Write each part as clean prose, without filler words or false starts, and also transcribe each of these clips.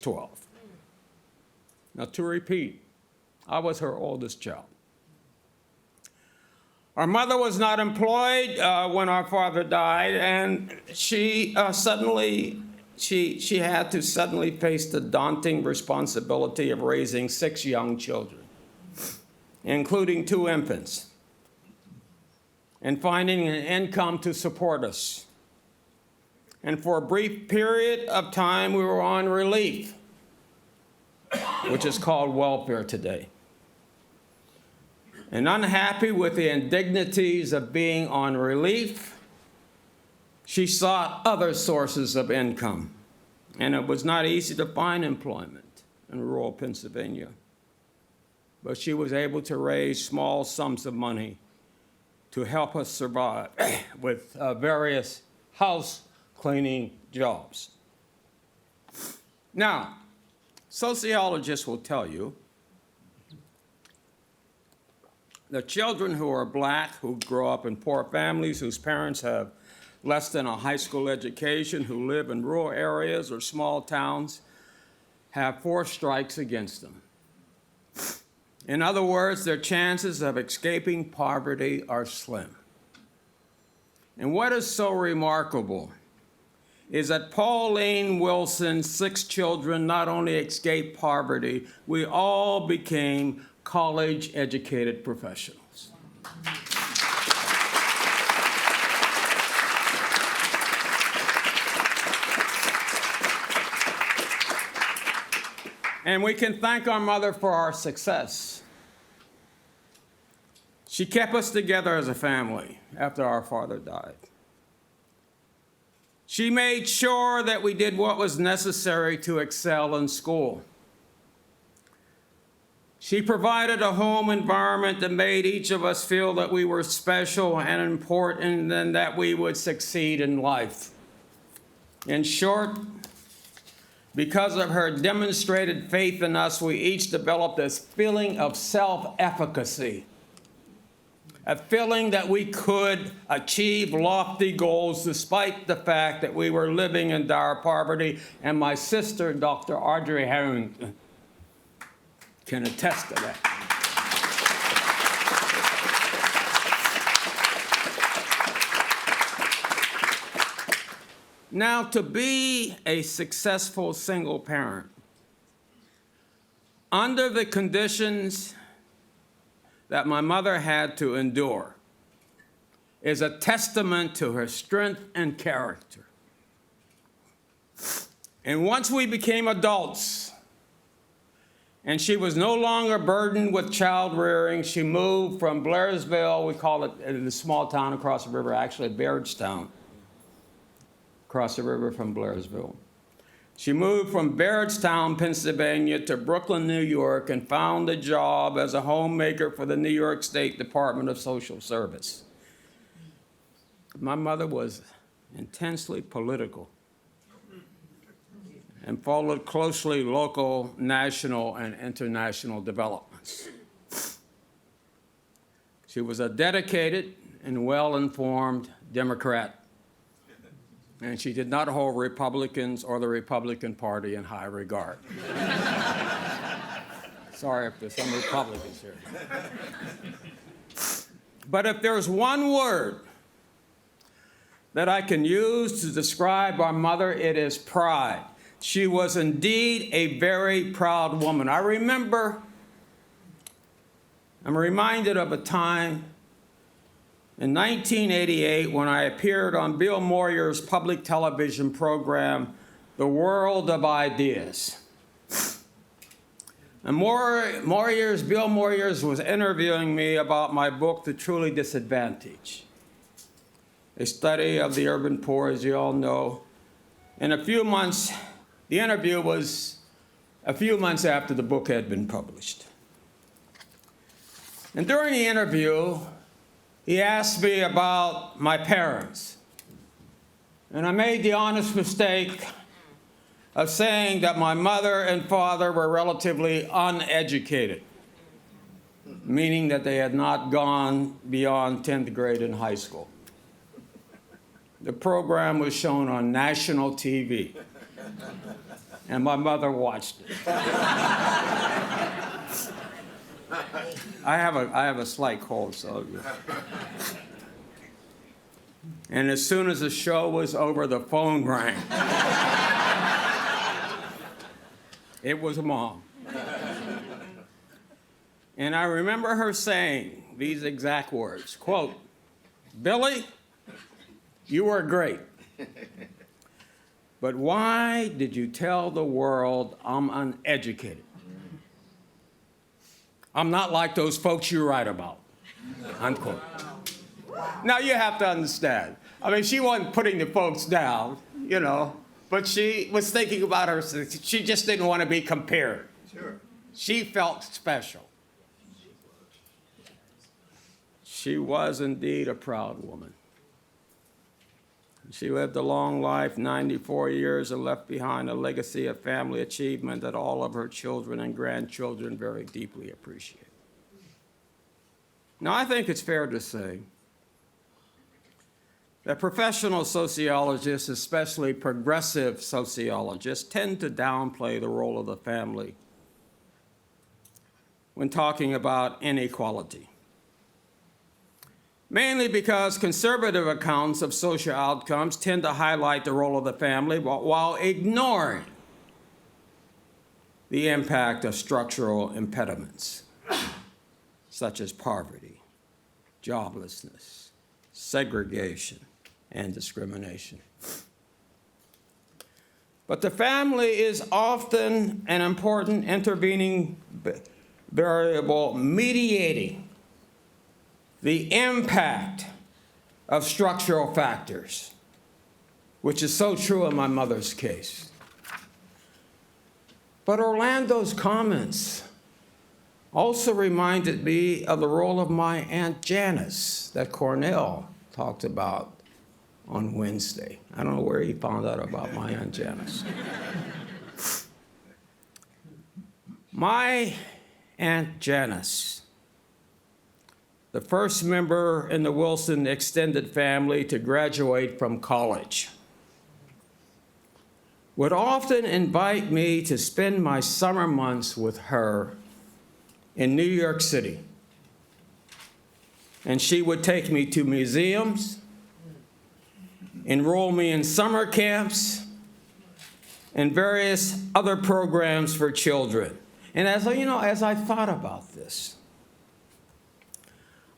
12. Now, to repeat, I was her oldest child. Our mother was not employed when our father died, and she had to suddenly face the daunting responsibility of raising 6 young children, including 2 infants, and finding an income to support us. And for a brief period of time, we were on relief, which is called welfare today. And unhappy with the indignities of being on relief, she sought other sources of income. And it was not easy to find employment in rural Pennsylvania. But she was able to raise small sums of money to help us survive with various house cleaning jobs. Now, sociologists will tell you the children who are black, who grow up in poor families, whose parents have less than a high school education, who live in rural areas or small towns, have 4 strikes against them. In other words, their chances of escaping poverty are slim. And what is so remarkable is that Pauline Wilson's 6 children not only escaped poverty, we all became college-educated professionals. And we can thank our mother for our success. She kept us together as a family after our father died. She made sure that we did what was necessary to excel in school. She provided a home environment that made each of us feel that we were special and important and that we would succeed in life. In short, because of her demonstrated faith in us, we each developed this feeling of self-efficacy, a feeling that we could achieve lofty goals despite the fact that we were living in dire poverty. And my sister, Dr. Audrey Harrington, can attest to that. Now, to be a successful single parent, under the conditions that my mother had to endure, is a testament to her strength and character. And once we became adults, and she was no longer burdened with child rearing, she moved from Blairsville, we call it the small town across the river, actually Bairdstown, across the river from Blairsville. She moved from Bairdstown, Pennsylvania to Brooklyn, New York, and found a job as a homemaker for the New York State Department of Social Service. My mother was intensely political and followed closely local, national, and international developments. She was a dedicated and well-informed Democrat, and she did not hold Republicans or the Republican Party in high regard. Sorry if there's some Republicans here. But if there's one word that I can use to describe our mother, it is pride. She was indeed a very proud woman. I'm reminded of a time in 1988 when I appeared on Bill Moyer's public television program, The World of Ideas. And Bill Moyers was interviewing me about my book, The Truly Disadvantaged, a study of the urban poor, as you all know. In a few months, the interview was a few months after the book had been published. And during the interview, he asked me about my parents. And I made the honest mistake of saying that my mother and father were relatively uneducated, meaning that they had not gone beyond 10th grade in high school. The program was shown on national TV. and my mother watched it. I have a slight cold, so. And as soon as the show was over, the phone rang. It was Mom. And I remember her saying these exact words, quote, "Billy, you were great. But why did you tell the world I'm uneducated? I'm not like those folks you write about," unquote. Now, you have to understand. I mean, she wasn't putting the folks down, you know, but she was thinking about her. She just didn't want to be compared. Sure. She felt special. She was indeed a proud woman. She lived a long life, 94 years, and left behind a legacy of family achievement that all of her children and grandchildren very deeply appreciate. Now, I think it's fair to say that professional sociologists, especially progressive sociologists, tend to downplay the role of the family when talking about inequality. Mainly because conservative accounts of social outcomes tend to highlight the role of the family while ignoring the impact of structural impediments, such as poverty, joblessness, segregation, and discrimination. But the family is often an important intervening variable mediating the impact of structural factors, which is so true in my mother's case. But Orlando's comments also reminded me of the role of my Aunt Janice that Cornell talked about on Wednesday. I don't know where he found out about my Aunt Janice. My Aunt Janice, the first member in the Wilson extended family to graduate from college, would often invite me to spend my summer months with her in New York City. And she would take me to museums, enroll me in summer camps, and various other programs for children. And as I thought about this,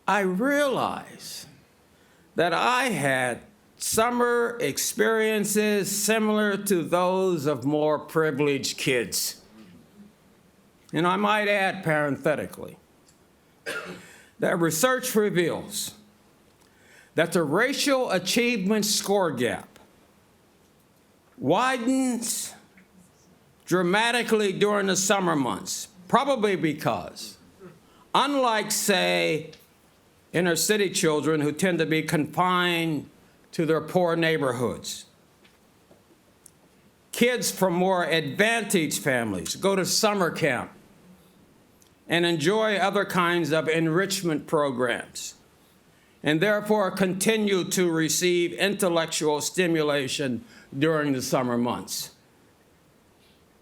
I realized that I had summer experiences similar to those of more privileged kids. And I might add parenthetically that research reveals that the racial achievement score gap widens dramatically during the summer months, probably because, unlike, say, inner city children who tend to be confined to their poor neighborhoods, kids from more advantaged families go to summer camp and enjoy other kinds of enrichment programs, and therefore continue to receive intellectual stimulation during the summer months.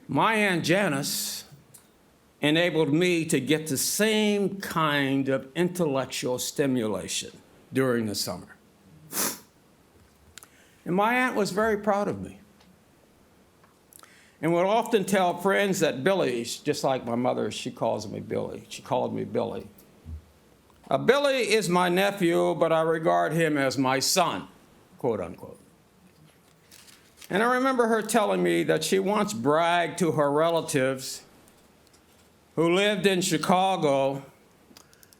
My Aunt Janice enabled me to get the same kind of intellectual stimulation during the summer. And my aunt was very proud of me and would often tell friends that Billy, just like my mother, she calls me Billy. She called me Billy. Billy is my nephew, but I regard him as my son, quote unquote. And I remember her telling me that she once bragged to her relatives who lived in Chicago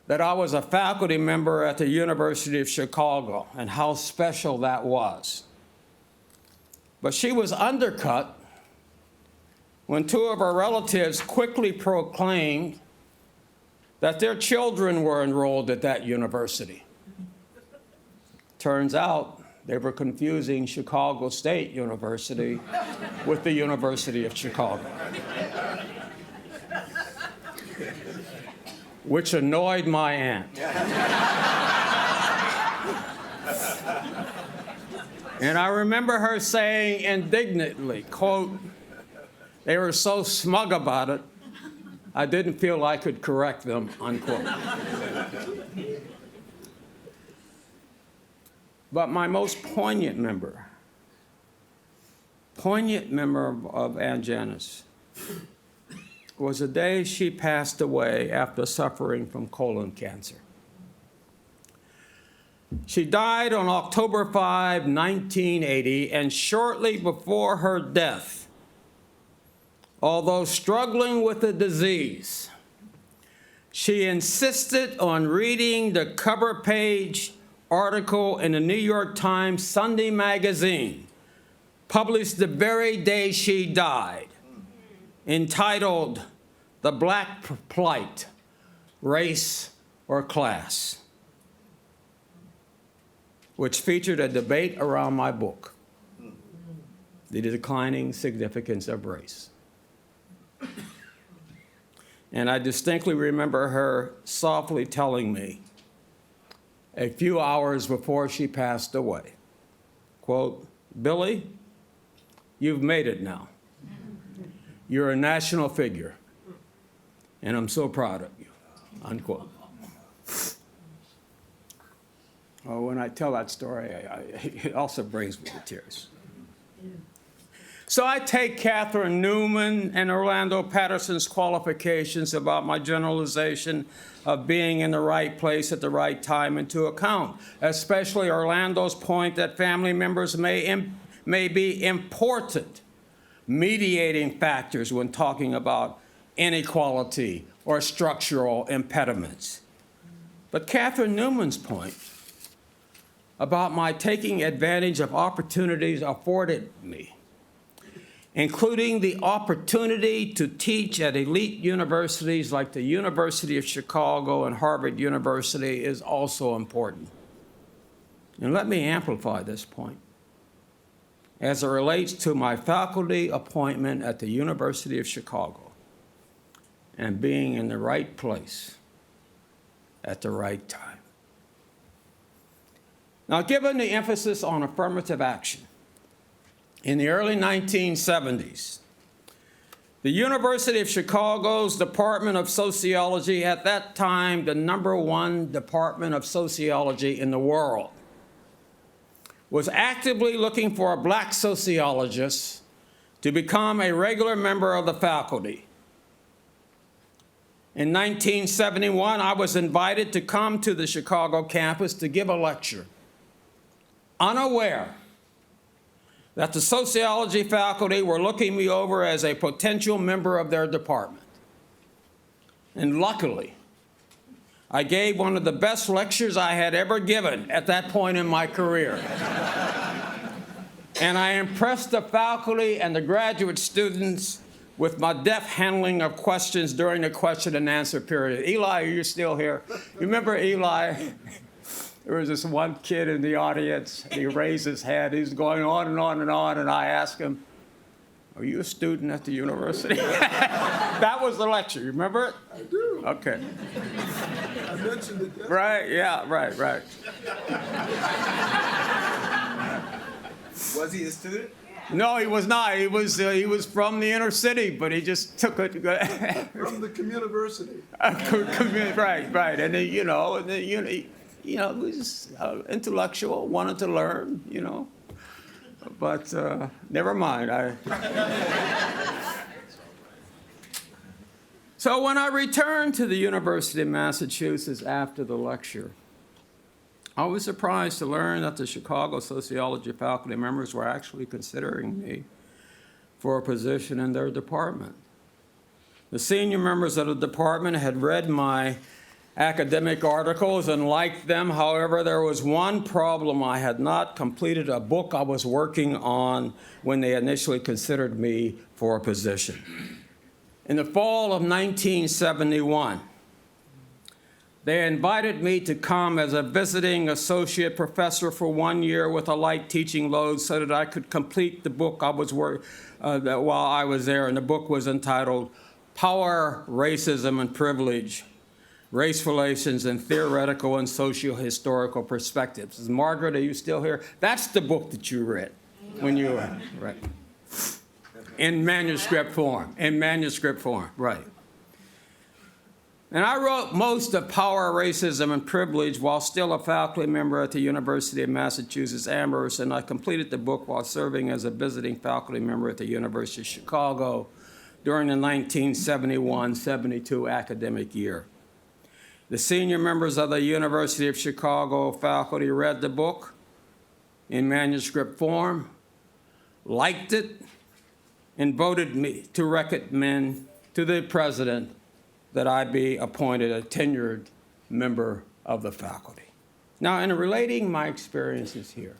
that I was a faculty member at the University of Chicago and how special that was. But she was undercut when two of her relatives quickly proclaimed that their children were enrolled at that university. Turns out they were confusing Chicago State University with the University of Chicago, which annoyed my aunt. And I remember her saying indignantly, quote, They were so smug about it, I didn't feel I could correct them, unquote. But my most poignant memory of Aunt Janice was the day she passed away after suffering from colon cancer. She died on October 5, 1980, and shortly before her death, although struggling with the disease, she insisted on reading the cover page article in the New York Times Sunday magazine, published the very day she died, entitled "The Black Plight, Race or Class," which featured a debate around my book, The Declining Significance of Race. And I distinctly remember her softly telling me a few hours before she passed away, quote, "Billy, you've made it now. You're a national figure, and I'm so proud of you," unquote. Oh, when I tell that story, it also brings me to tears. So I take Catherine Newman and Orlando Patterson's qualifications about my generalization of being in the right place at the right time into account, especially Orlando's point that family members may be important mediating factors when talking about inequality or structural impediments. But Catherine Newman's point about my taking advantage of opportunities afforded me, including the opportunity to teach at elite universities like the University of Chicago and Harvard University, is also important. And let me amplify this point as it relates to my faculty appointment at the University of Chicago and being in the right place at the right time. Now, given the emphasis on affirmative action, in the early 1970s, the University of Chicago's Department of Sociology, at that time the #1 department of sociology in the world, was actively looking for a black sociologist to become a regular member of the faculty. In 1971, I was invited to come to the Chicago campus to give a lecture, unaware that the sociology faculty were looking me over as a potential member of their department. And luckily, I gave one of the best lectures I had ever given at that point in my career. And I impressed the faculty and the graduate students with my deft handling of questions during the question and answer period. Eli, are you still here? You remember Eli? There was this one kid in the audience, and he raised his head. He was going on and on and on, and I asked him, "Are you a student at the university?" That was the lecture. You remember it? I do. Okay. I mentioned it yesterday. Right, yeah, right. Was he a student? No, he was not. He was from the inner city, but he just took it. From the communiversity. Right. And then, he was intellectual, wanted to learn, But never mind. So when I returned to the University of Massachusetts after the lecture, I was surprised to learn that the Chicago sociology faculty members were actually considering me for a position in their department. The senior members of the department had read my academic articles and liked them. However, there was one problem. I had not completed a book I was working on when they initially considered me for a position. In the fall of 1971, they invited me to come as a visiting associate professor for 1 year with a light teaching load so that I could complete the book I was while I was there. And the book was entitled Power, Racism, and Privilege, Race Relations and Theoretical and Socio-Historical Perspectives. Margaret, are you still here? That's the book that you read when you were, right. In manuscript form, right. And I wrote most of Power, Racism, and Privilege while still a faculty member at the University of Massachusetts Amherst, and I completed the book while serving as a visiting faculty member at the University of Chicago during the 1971-72 academic year. The senior members of the University of Chicago faculty read the book in manuscript form, liked it, and voted me to recommend to the president that I be appointed a tenured member of the faculty. Now, in relating my experiences here,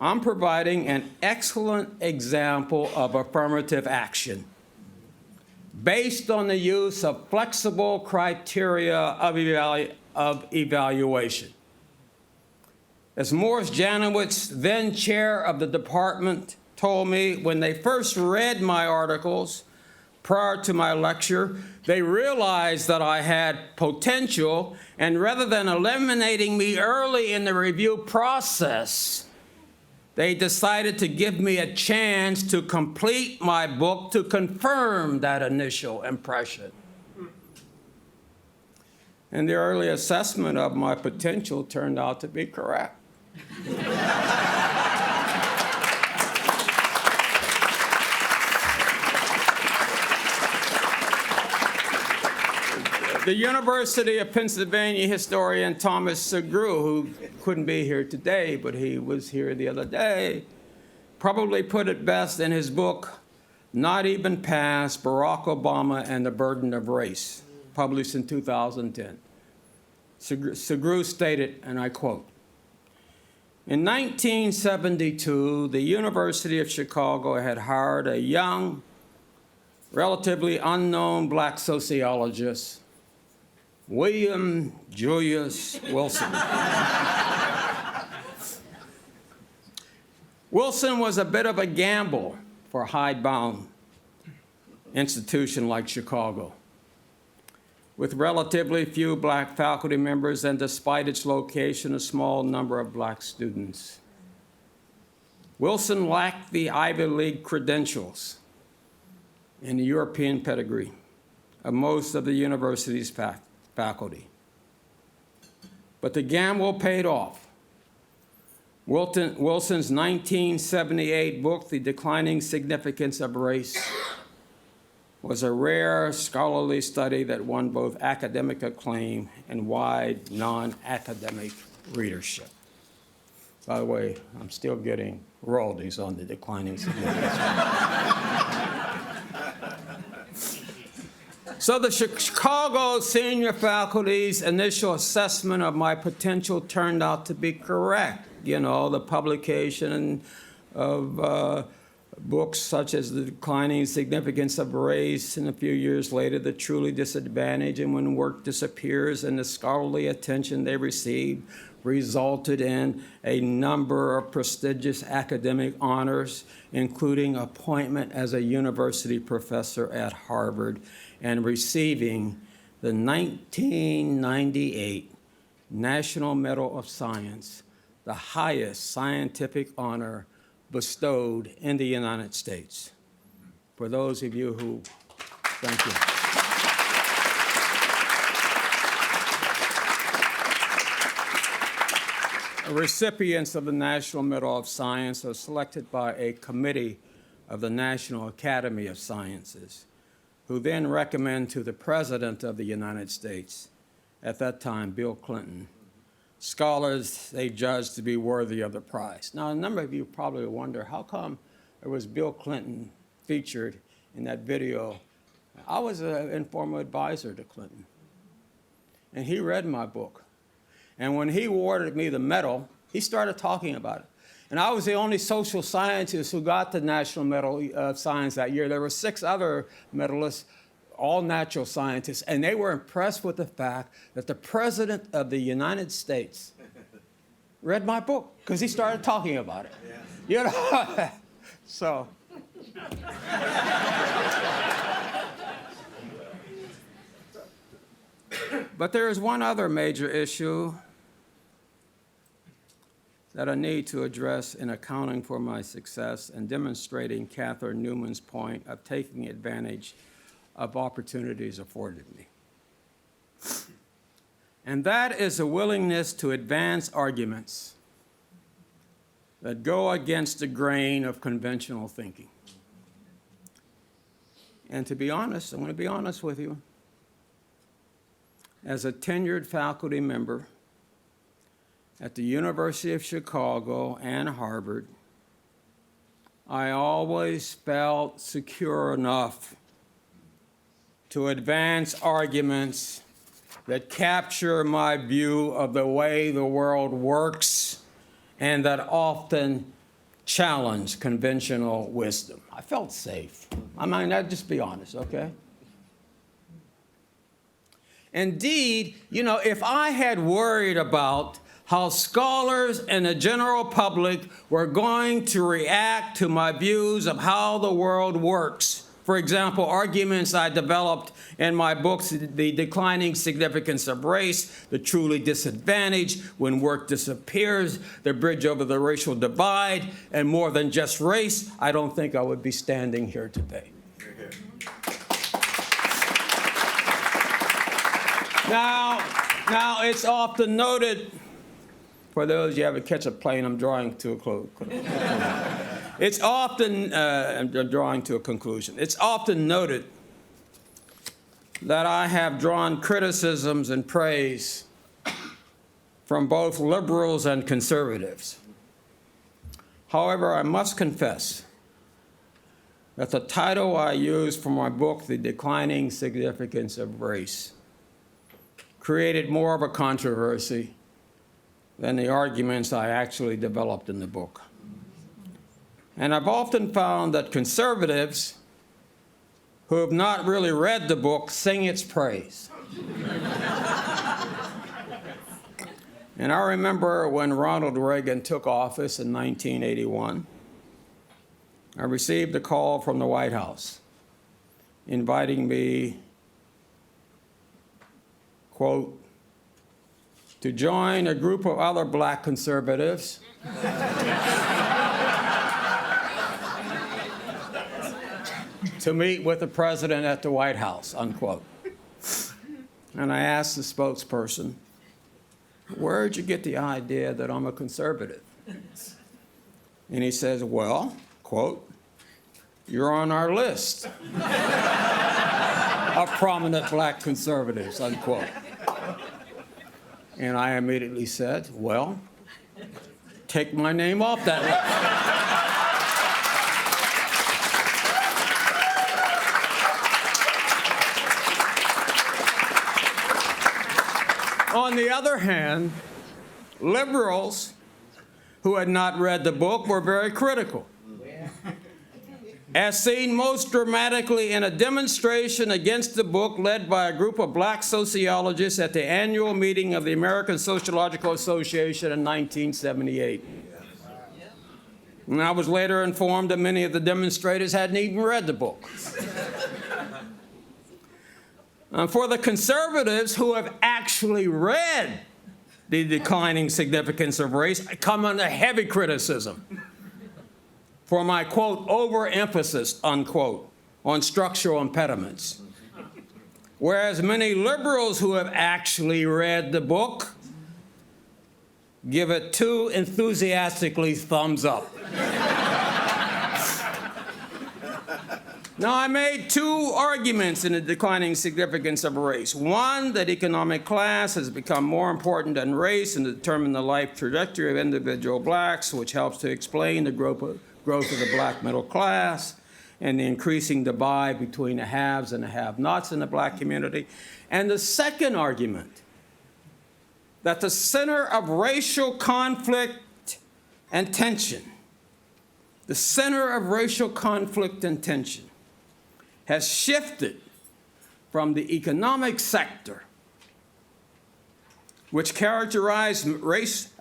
I'm providing an excellent example of affirmative action based on the use of flexible criteria of evaluation. As Morris Janowitz, then chair of the department, told me when they first read my articles prior to my lecture, they realized that I had potential, and rather than eliminating me early in the review process, they decided to give me a chance to complete my book to confirm that initial impression. And the early assessment of my potential turned out to be correct. The University of Pennsylvania historian Thomas Segru, who couldn't be here today, but he was here the other day, probably put it best in his book, Not Even Past, Barack Obama and the Burden of Race, published in 2010. Segru stated, and I quote, "In 1972, the University of Chicago had hired a young, relatively unknown black sociologist, William Julius Wilson. Wilson was a bit of a gamble for a hidebound institution like Chicago. With relatively few black faculty members and despite its location, a small number of black students. Wilson lacked the Ivy League credentials and the European pedigree of most of the university's faculty. But the gamble paid off. Wilson's 1978 book, The Declining Significance of Race, was a rare scholarly study that won both academic acclaim and wide non-academic readership. By the way, I'm still getting royalties on The Declining Significance. So the Chicago senior faculty's initial assessment of my potential turned out to be correct. You know, the publication of books such as The Declining Significance of Race, and a few years later, The Truly Disadvantaged, and When Work Disappears, and the scholarly attention they received resulted in a number of prestigious academic honors, including appointment as a university professor at Harvard and receiving the 1998 National Medal of Science, the highest scientific honor bestowed in the United States. For those of you who, thank you. Recipients of the National Medal of Science are selected by a committee of the National Academy of Sciences, who then recommend to the President of the United States, at that time, Bill Clinton, scholars they judged to be worthy of the prize. Now, a number of you probably wonder, how come there was Bill Clinton featured in that video? I was an informal advisor to Clinton, and he read my book. And when he awarded me the medal, he started talking about it. And I was the only social scientist who got the National Medal of Science that year. There were 6 other medalists, all natural scientists, and they were impressed with the fact that the President of the United States read my book because he started talking about it. Yeah. You know, so. But there is one other major issue that I need to address in accounting for my success and demonstrating Catherine Newman's point of taking advantage of opportunities afforded me. And that is a willingness to advance arguments that go against the grain of conventional thinking. And to be honest, I'm going to be honest with you, as a tenured faculty member at the University of Chicago and Harvard, I always felt secure enough to advance arguments that capture my view of the way the world works and that often challenge conventional wisdom. I felt safe. I mean, I'd just be honest, okay? Indeed, if I had worried about how scholars and the general public were going to react to my views of how the world works, for example, arguments I developed in my books, The Declining Significance of Race, The Truly Disadvantaged, When Work Disappears, The Bridge Over the Racial Divide, and More Than Just Race, I don't think I would be standing here today. Now, it's often noted, for those you haven't catch a plane, I'm drawing to a close. It's often, I'm drawing to a conclusion. It's often noted that I have drawn criticisms and praise from both liberals and conservatives. However, I must confess that the title I used for my book, The Declining Significance of Race, created more of a controversy than the arguments I actually developed in the book. And I've often found that conservatives who have not really read the book sing its praise. And I remember when Ronald Reagan took office in 1981, I received a call from the White House inviting me, quote, to join a group of other black conservatives to meet with the president at the White House, unquote. And I asked the spokesperson, where'd you get the idea that I'm a conservative? And he says, well, quote, you're on our list of prominent black conservatives, unquote. And I immediately said, well, take my name off that list. On the other hand, liberals who had not read the book were very critical, as seen most dramatically in a demonstration against the book led by a group of black sociologists at the annual meeting of the American Sociological Association in 1978. And I was later informed that many of the demonstrators hadn't even read the book. For the conservatives who have actually read The Declining Significance of Race, I come under heavy criticism for my, quote, overemphasis, unquote, on structural impediments. Whereas many liberals who have actually read the book give it too enthusiastically thumbs up. Now, I made two arguments in The Declining Significance of Race. One, that economic class has become more important than race and determine the life trajectory of individual blacks, which helps to explain the growth of the black middle class and the increasing divide between the haves and the have-nots in the black community. And the second argument, that the center of racial conflict and tension, the center of racial conflict and tension has shifted from the economic sector, which characterized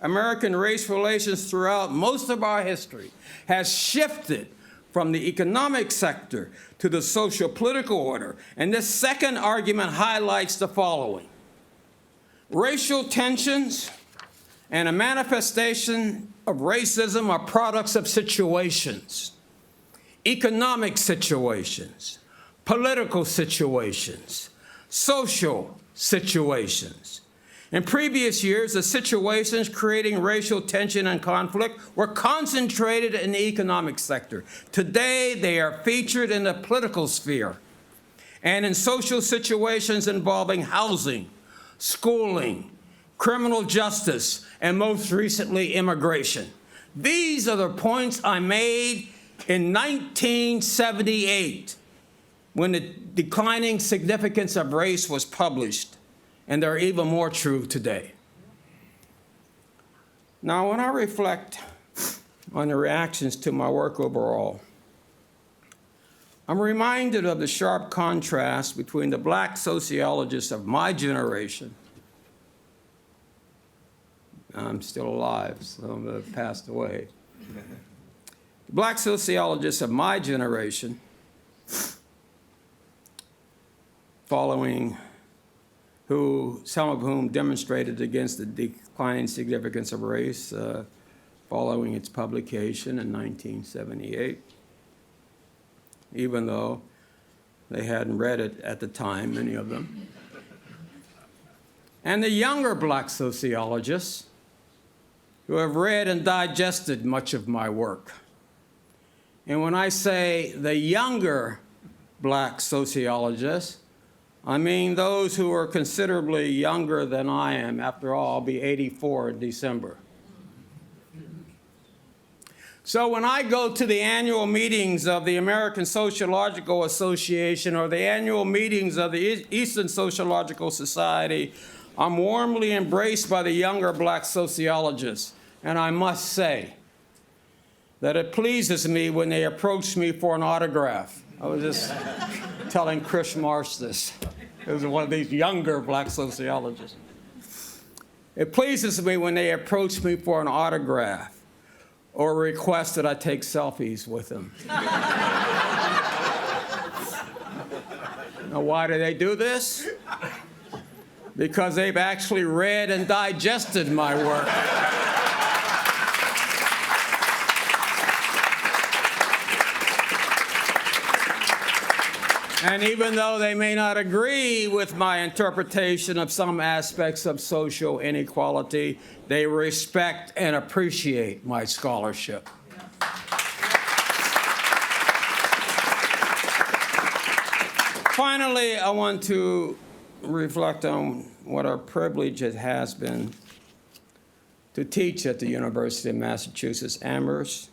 American race relations throughout most of our history, has shifted from the economic sector to the social-political order. And this second argument highlights the following. Racial tensions and a manifestation of racism are products of situations, economic situations, political situations, social situations. In previous years, the situations creating racial tension and conflict were concentrated in the economic sector. Today, they are featured in the political sphere and in social situations involving housing, schooling, criminal justice, and most recently, immigration. These are the points I made in 1978 when the Declining Significance of Race was published, and they're even more true today. Now, when I reflect on the reactions to my work overall, I'm reminded of the sharp contrast between the black sociologists of my generation. I'm still alive, some have passed away. The black sociologists of my generation, some of whom demonstrated against the declining significance of race following its publication in 1978, even though they hadn't read it at the time, many of them. And the younger black sociologists who have read and digested much of my work. And when I say the younger black sociologists, I mean those who are considerably younger than I am. After all, I'll be 84 in December. So when I go to the annual meetings of the American Sociological Association or the annual meetings of the Eastern Sociological Society, I'm warmly embraced by the younger black sociologists. And I must say that it pleases me when they approach me for an autograph. I was just telling Chris Marsh this. It was one of these younger black sociologists. It pleases me when they approach me for an autograph or request that I take selfies with them. Now, why do they do this? Because they've actually read and digested my work. And even though they may not agree with my interpretation of some aspects of social inequality, they respect and appreciate my scholarship. Finally, I want to reflect on what a privilege it has been to teach at the University of Massachusetts Amherst,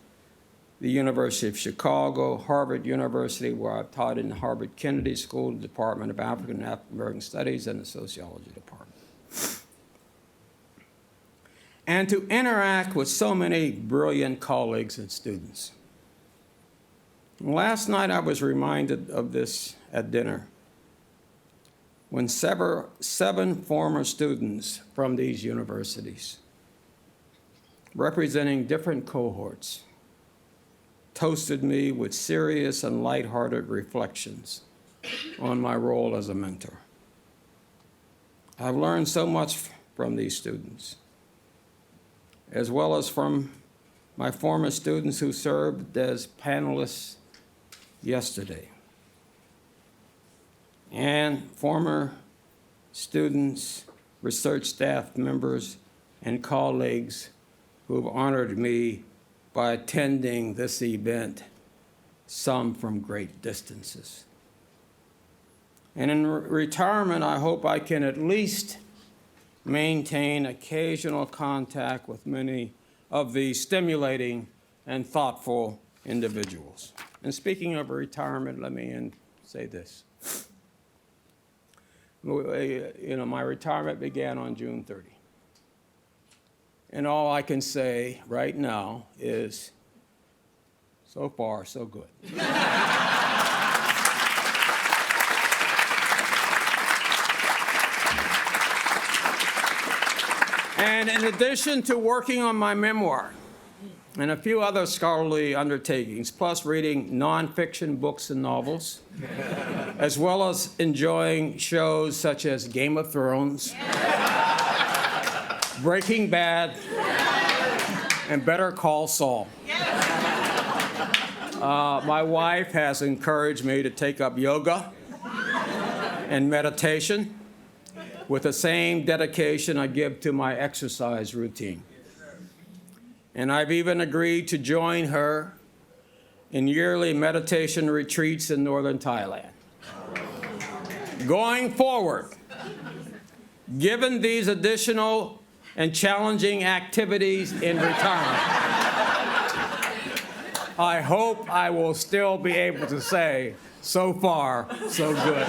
the University of Chicago, Harvard University, where I've taught in the Harvard Kennedy School, the Department of African and African American Studies, and the Sociology Department. And to interact with so many brilliant colleagues and students. Last night I was reminded of this at dinner when seven former students from these universities, representing different cohorts, toasted me with serious and lighthearted reflections on my role as a mentor. I've learned so much from these students, as well as from my former students who served as panelists yesterday, and former students, research staff members, and colleagues who have honored me by attending this event, some from great distances. And in retirement, I hope I can at least maintain occasional contact with many of these stimulating and thoughtful individuals. And speaking of retirement, let me say this. My retirement began on June 30. And all I can say right now is, so far, so good. And in addition to working on my memoir and a few other scholarly undertakings, plus reading nonfiction books and novels, as well as enjoying shows such as Game of Thrones, Breaking Bad, and Better Call Saul. My wife has encouraged me to take up yoga and meditation with the same dedication I give to my exercise routine. And I've even agreed to join her in yearly meditation retreats in northern Thailand. Going forward, given these additional and challenging activities in retirement, I hope I will still be able to say, so far, so good.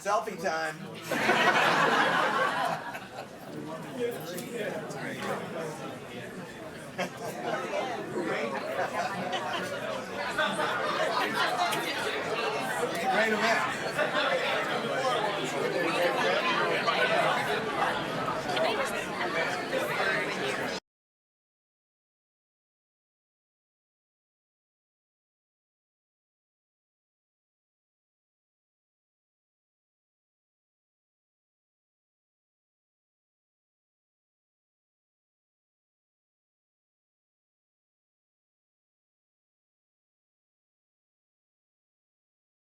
Selfie time. Great event.